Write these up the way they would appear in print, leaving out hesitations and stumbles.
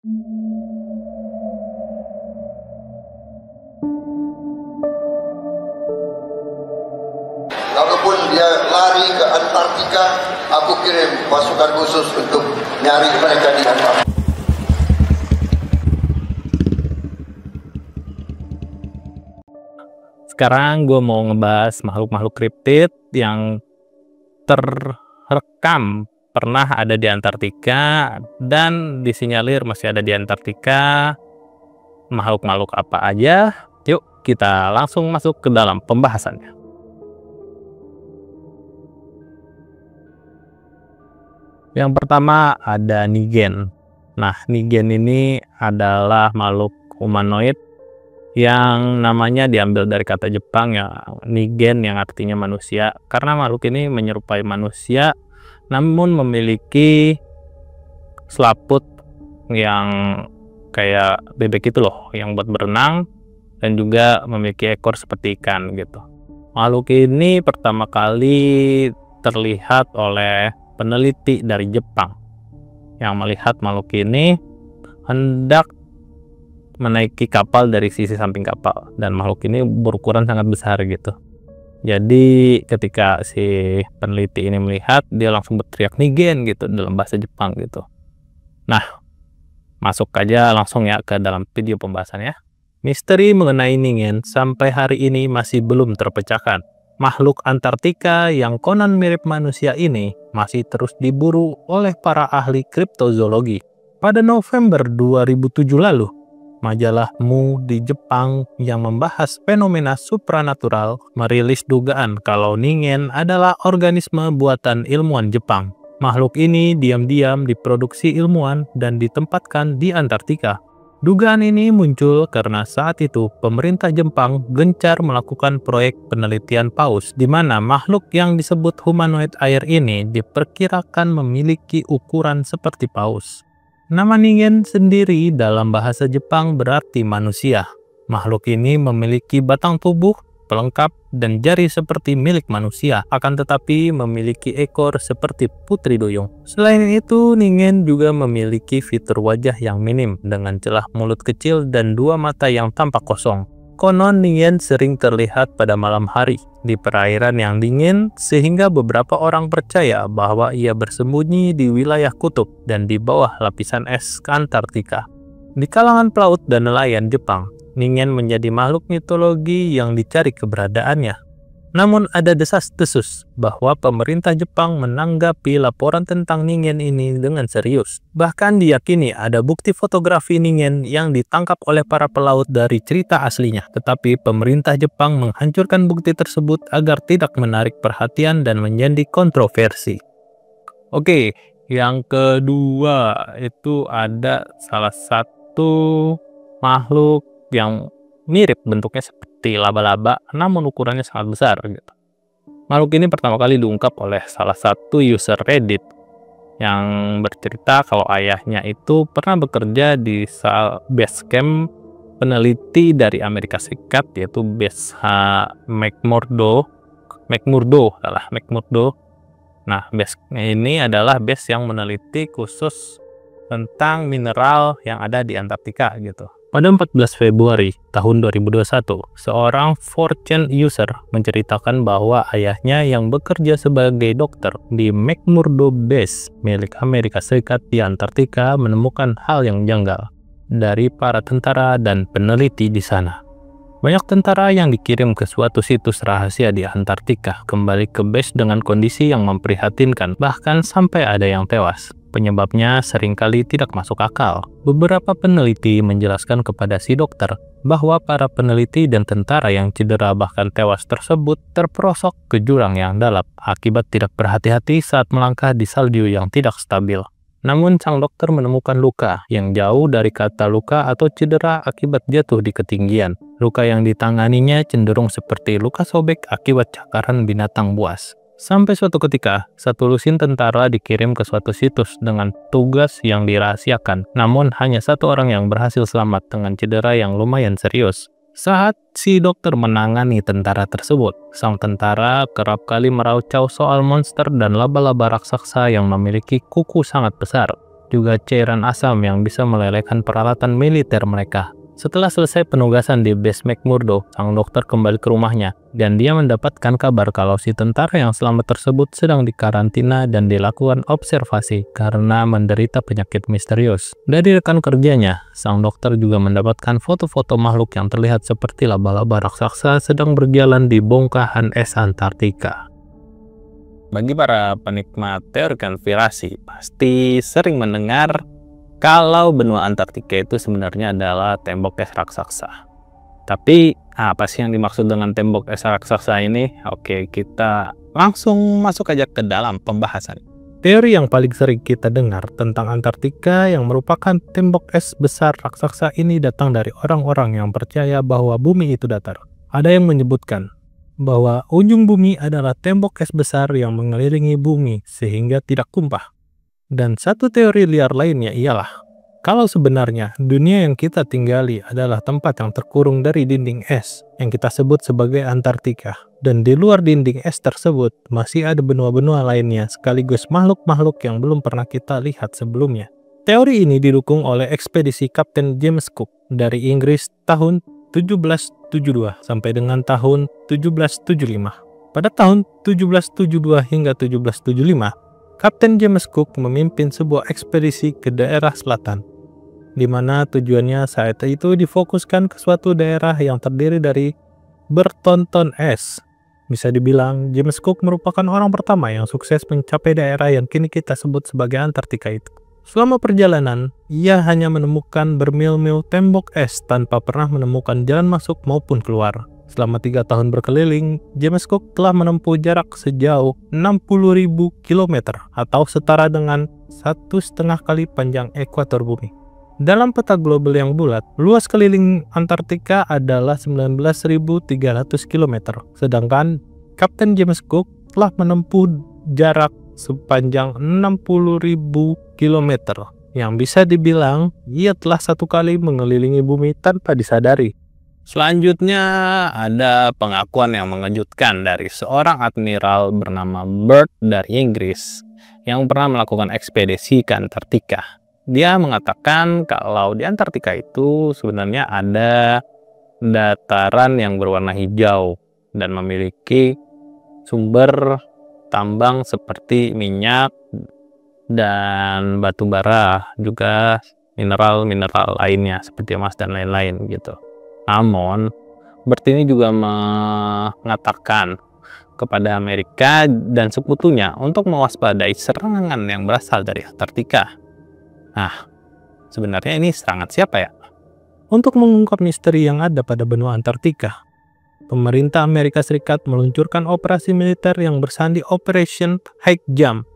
Kalaupun dia lari ke Antartika, aku kirim pasukan khusus untuk nyari mereka di Antartika. Sekarang gue mau ngebahas makhluk-makhluk kriptid yang terrekam pernah ada di Antartika dan disinyalir masih ada di Antartika. Makhluk-makhluk apa aja? Yuk kita langsung masuk ke dalam pembahasannya. Yang pertama ada Nigen. Nah, Nigen ini adalah makhluk humanoid yang namanya diambil dari kata Jepang ya, Nigen, yang artinya manusia. Karena makhluk ini menyerupai manusia namun memiliki selaput yang kayak bebek itu loh, yang buat berenang, dan juga memiliki ekor seperti ikan gitu. Makhluk ini pertama kali terlihat oleh peneliti dari Jepang yang melihat makhluk ini hendak menaiki kapal dari sisi samping kapal, dan makhluk ini berukuran sangat besar gitu. Jadi ketika si peneliti ini melihat, dia langsung berteriak Nigen gitu dalam bahasa Jepang gitu. Nah, masuk aja langsung ya ke dalam video pembahasannya. Misteri mengenai Nigen sampai hari ini masih belum terpecahkan. Makhluk Antartika yang konon mirip manusia ini masih terus diburu oleh para ahli kriptozoologi. Pada November 2007 lalu, majalah Mu di Jepang yang membahas fenomena supranatural merilis dugaan kalau Nigen adalah organisme buatan ilmuwan Jepang. Makhluk ini diam-diam diproduksi ilmuwan dan ditempatkan di Antartika. Dugaan ini muncul karena saat itu pemerintah Jepang gencar melakukan proyek penelitian paus, di mana makhluk yang disebut humanoid air ini diperkirakan memiliki ukuran seperti paus. Nama Nigen sendiri dalam bahasa Jepang berarti manusia. Makhluk ini memiliki batang tubuh pelengkap dan jari seperti milik manusia, akan tetapi memiliki ekor seperti putri duyung. Selain itu, Nigen juga memiliki fitur wajah yang minim dengan celah mulut kecil dan dua mata yang tampak kosong. Konon Nigen sering terlihat pada malam hari di perairan yang dingin, sehingga beberapa orang percaya bahwa ia bersembunyi di wilayah kutub dan di bawah lapisan es Antartika. Di kalangan pelaut dan nelayan Jepang, Nigen menjadi makhluk mitologi yang dicari keberadaannya. Namun ada desas-desus bahwa pemerintah Jepang menanggapi laporan tentang Nigen ini dengan serius. Bahkan diyakini ada bukti fotografi Nigen yang ditangkap oleh para pelaut dari cerita aslinya. Tetapi pemerintah Jepang menghancurkan bukti tersebut agar tidak menarik perhatian dan menjadi kontroversi. Oke, yang kedua itu ada salah satu makhluk yang mirip bentuknya seperti laba-laba, namun ukurannya sangat besar gitu. Makhluk ini pertama kali diungkap oleh salah satu user Reddit yang bercerita kalau ayahnya itu pernah bekerja di base camp peneliti dari Amerika Serikat, yaitu base McMurdo. Nah, base ini adalah base yang meneliti khusus tentang mineral yang ada di Antartika gitu. Pada 14 Februari tahun 2021, seorang 4chan user menceritakan bahwa ayahnya yang bekerja sebagai dokter di McMurdo Base milik Amerika Serikat di Antartika menemukan hal yang janggal dari para tentara dan peneliti di sana. Banyak tentara yang dikirim ke suatu situs rahasia di Antartika kembali ke base dengan kondisi yang memprihatinkan, bahkan sampai ada yang tewas. Penyebabnya seringkali tidak masuk akal. Beberapa peneliti menjelaskan kepada si dokter bahwa para peneliti dan tentara yang cedera bahkan tewas tersebut terperosok ke jurang yang dalam akibat tidak berhati-hati saat melangkah di salju yang tidak stabil. Namun sang dokter menemukan luka yang jauh dari kata luka atau cedera akibat jatuh di ketinggian. Luka yang ditanganinya cenderung seperti luka sobek akibat cakaran binatang buas. Sampai suatu ketika, satu lusin tentara dikirim ke suatu situs dengan tugas yang dirahasiakan, namun hanya satu orang yang berhasil selamat dengan cedera yang lumayan serius. Saat si dokter menangani tentara tersebut, sang tentara kerap kali meraucau soal monster dan laba-laba raksasa yang memiliki kuku sangat besar. juga cairan asam yang bisa melelehkan peralatan militer mereka. Setelah selesai penugasan di base McMurdo, sang dokter kembali ke rumahnya, dan dia mendapatkan kabar kalau si tentara yang selamat tersebut sedang dikarantina dan dilakukan observasi karena menderita penyakit misterius. Dari rekan kerjanya, sang dokter juga mendapatkan foto-foto makhluk yang terlihat seperti laba-laba raksasa sedang berjalan di bongkahan es Antartika. Bagi para penikmat teori konspirasi, pasti sering mendengar kalau benua Antartika itu sebenarnya adalah tembok es raksasa. Tapi apa sih yang dimaksud dengan tembok es raksasa ini? Oke, kita langsung masuk aja ke dalam pembahasan. Teori yang paling sering kita dengar tentang Antartika yang merupakan tembok es besar raksasa ini datang dari orang-orang yang percaya bahwa bumi itu datar. Ada yang menyebutkan bahwa ujung bumi adalah tembok es besar yang mengelilingi bumi sehingga tidak tumpah. Dan satu teori liar lainnya ialah kalau sebenarnya dunia yang kita tinggali adalah tempat yang terkurung dari dinding es yang kita sebut sebagai Antartika. Dan di luar dinding es tersebut masih ada benua-benua lainnya sekaligus makhluk-makhluk yang belum pernah kita lihat sebelumnya. Teori ini didukung oleh ekspedisi Kapten James Cook dari Inggris tahun 1772 sampai dengan tahun 1775. Pada tahun 1772 hingga 1775, Kapten James Cook memimpin sebuah ekspedisi ke daerah selatan, di mana tujuannya saat itu difokuskan ke suatu daerah yang terdiri dari bertonton es. Bisa dibilang, James Cook merupakan orang pertama yang sukses mencapai daerah yang kini kita sebut sebagai Antartika itu. Selama perjalanan, ia hanya menemukan bermil-mil tembok es tanpa pernah menemukan jalan masuk maupun keluar. Selama 3 tahun berkeliling, James Cook telah menempuh jarak sejauh 60.000 km atau setara dengan 1,5 kali panjang ekuator bumi. Dalam peta global yang bulat, luas keliling Antartika adalah 19.300 km, sedangkan Kapten James Cook telah menempuh jarak sepanjang 60.000 km, yang bisa dibilang ia telah 1 kali mengelilingi bumi tanpa disadari. Selanjutnya ada pengakuan yang mengejutkan dari seorang admiral bernama Byrd dari Inggris yang pernah melakukan ekspedisi ke Antartika. Dia mengatakan kalau di Antartika itu sebenarnya ada dataran yang berwarna hijau dan memiliki sumber tambang seperti minyak dan batu bara, juga mineral-mineral lainnya seperti emas dan lain-lain gitu. Namun, Byrd ini juga mengatakan kepada Amerika dan sekutunya untuk mewaspadai serangan yang berasal dari Antartika. Nah, sebenarnya ini serangan siapa ya? Untuk mengungkap misteri yang ada pada benua Antartika, pemerintah Amerika Serikat meluncurkan operasi militer yang bersandi Operation High Jump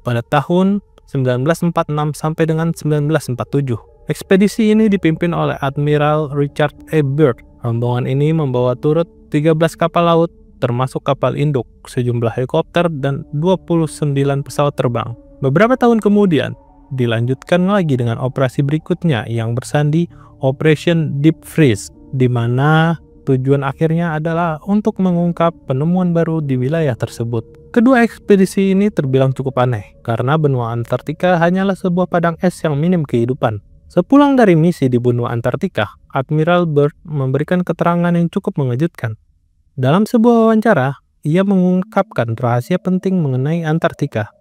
pada tahun 1946 sampai dengan 1947. Ekspedisi ini dipimpin oleh Admiral Richard E. Byrd. Rombongan ini membawa turut 13 kapal laut, termasuk kapal induk, sejumlah helikopter, dan 29 pesawat terbang. Beberapa tahun kemudian, dilanjutkan lagi dengan operasi berikutnya yang bersandi Operation Deep Freeze, di mana tujuan akhirnya adalah untuk mengungkap penemuan baru di wilayah tersebut. Kedua ekspedisi ini terbilang cukup aneh, karena benua Antartika hanyalah sebuah padang es yang minim kehidupan. Sepulang dari misi di benua Antartika, Admiral Byrd memberikan keterangan yang cukup mengejutkan. Dalam sebuah wawancara, ia mengungkapkan rahasia penting mengenai Antartika.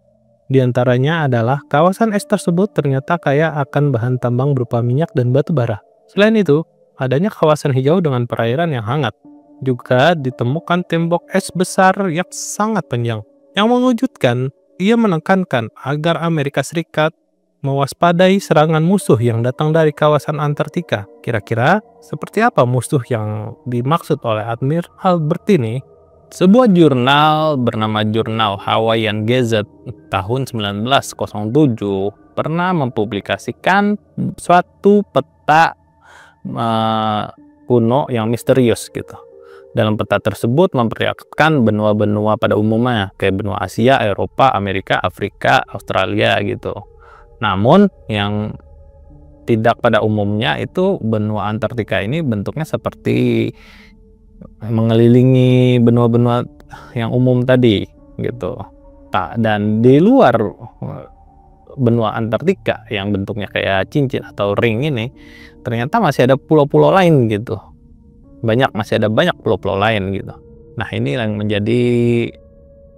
Di antaranya adalah kawasan es tersebut ternyata kaya akan bahan tambang berupa minyak dan batu bara. Selain itu, adanya kawasan hijau dengan perairan yang hangat. Juga ditemukan tembok es besar yang sangat panjang. Yang mengejutkan, ia menekankan agar Amerika Serikat mewaspadai serangan musuh yang datang dari kawasan Antartika. Kira-kira seperti apa musuh yang dimaksud oleh Admiral Byrd ini? Sebuah jurnal bernama Jurnal Hawaiian Gazette tahun 1907 pernah mempublikasikan suatu peta kuno yang misterius gitu. Dalam peta tersebut memperlihatkan benua-benua pada umumnya, kayak benua Asia, Eropa, Amerika, Afrika, Australia gitu. Namun yang tidak pada umumnya itu benua Antartika ini bentuknya seperti mengelilingi benua-benua yang umum tadi gitu. Dan di luar benua Antartika yang bentuknya kayak cincin atau ring ini, ternyata masih ada pulau-pulau lain gitu. Masih ada banyak pulau-pulau lain gitu. Nah, ini yang menjadi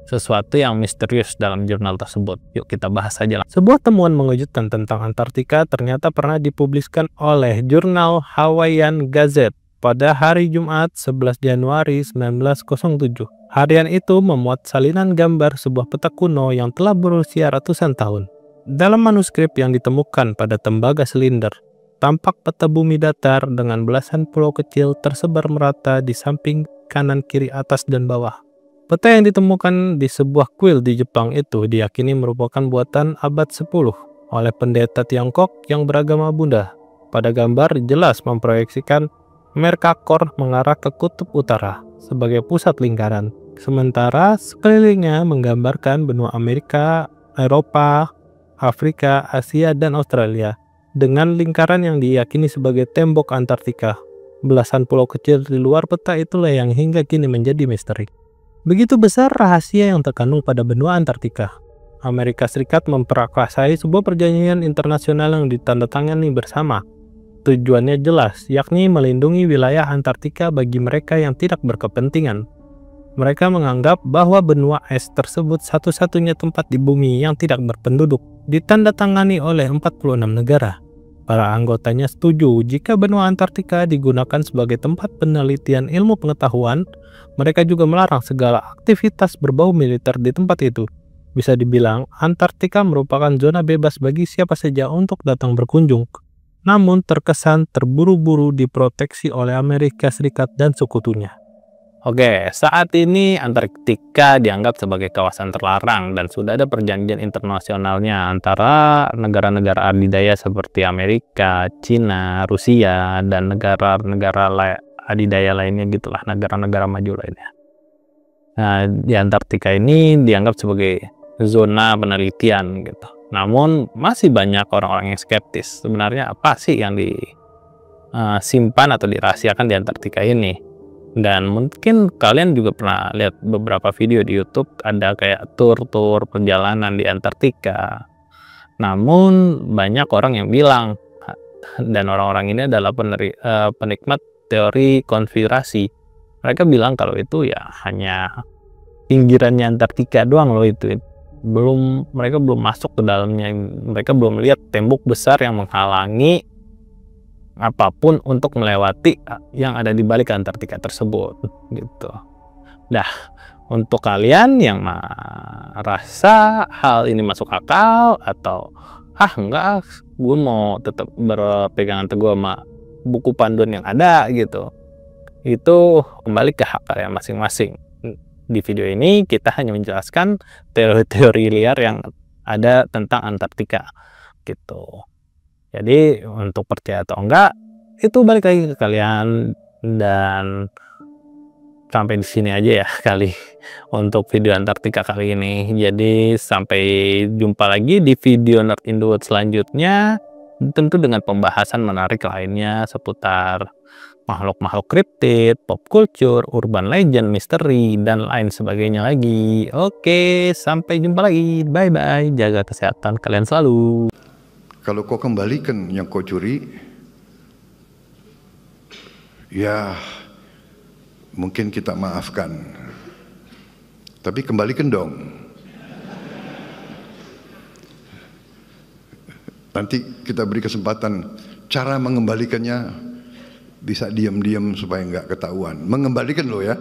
sesuatu yang misterius dalam jurnal tersebut. Yuk kita bahas saja. Sebuah temuan mengejutkan tentang Antartika ternyata pernah dipublikasikan oleh jurnal Hawaiian Gazette pada hari Jumat 11 Januari 1907. Harian itu memuat salinan gambar sebuah peta kuno yang telah berusia ratusan tahun. Dalam manuskrip yang ditemukan pada tembaga silinder, tampak peta bumi datar dengan belasan pulau kecil tersebar merata di samping kanan, kiri, atas, dan bawah. Peta yang ditemukan di sebuah kuil di Jepang itu diyakini merupakan buatan abad 10 oleh pendeta Tiongkok yang beragama Buddha. Pada gambar jelas memproyeksikan Merkakor mengarah ke kutub utara sebagai pusat lingkaran, sementara sekelilingnya menggambarkan benua Amerika, Eropa, Afrika, Asia, dan Australia dengan lingkaran yang diyakini sebagai tembok Antartika. Belasan pulau kecil di luar peta itulah yang hingga kini menjadi misteri. Begitu besar rahasia yang terkandung pada benua Antartika. Amerika Serikat memprakarsai sebuah perjanjian internasional yang ditandatangani bersama. Tujuannya jelas, yakni melindungi wilayah Antartika bagi mereka yang tidak berkepentingan. Mereka menganggap bahwa benua es tersebut satu-satunya tempat di bumi yang tidak berpenduduk, ditandatangani oleh 46 negara. Para anggotanya setuju jika benua Antartika digunakan sebagai tempat penelitian ilmu pengetahuan. Mereka juga melarang segala aktivitas berbau militer di tempat itu. Bisa dibilang, Antartika merupakan zona bebas bagi siapa saja untuk datang berkunjung. Namun terkesan terburu-buru diproteksi oleh Amerika Serikat dan sekutunya. Oke, saat ini Antartika dianggap sebagai kawasan terlarang dan sudah ada perjanjian internasionalnya antara negara-negara adidaya seperti Amerika, Cina, Rusia, dan negara-negara adidaya lainnya gitulah, negara-negara maju lainnya. Nah, di Antartika ini dianggap sebagai zona penelitian gitu. Namun masih banyak orang-orang yang skeptis. Sebenarnya apa sih yang disimpan atau dirahasiakan di Antartika ini? Dan mungkin kalian juga pernah lihat beberapa video di YouTube, ada kayak tur-tur perjalanan di Antartika. Namun banyak orang yang bilang, dan orang-orang ini adalah penikmat teori konspirasi. Mereka bilang kalau itu ya hanya pinggirannya Antartika doang loh itu. Mereka belum masuk ke dalamnya. Mereka belum lihat tembok besar yang menghalangi apapun untuk melewati yang ada di balik Antartika tersebut gitu. Nah, untuk kalian yang merasa hal ini masuk akal atau enggak, gue mau tetap berpegangan teguh sama buku panduan yang ada gitu, itu kembali ke hak kalian masing-masing. Di video ini kita hanya menjelaskan teori-teori liar yang ada tentang Antartika gitu. Jadi untuk percaya atau enggak itu balik lagi ke kalian, dan sampai di sini aja ya kali untuk video Antartika kali ini. Jadi sampai jumpa lagi di video Nerd in the Woods selanjutnya, tentu dengan pembahasan menarik lainnya seputar makhluk-makhluk kriptid, pop culture, urban legend, misteri, dan lain sebagainya lagi. Oke, sampai jumpa lagi. Bye-bye. Jaga kesehatan kalian selalu. Kalau kau kembalikan yang kau curi, ya mungkin kita maafkan. Tapi kembalikan dong. Nanti kita beri kesempatan. Cara mengembalikannya bisa diam-diam supaya nggak ketahuan. Mengembalikan loh ya.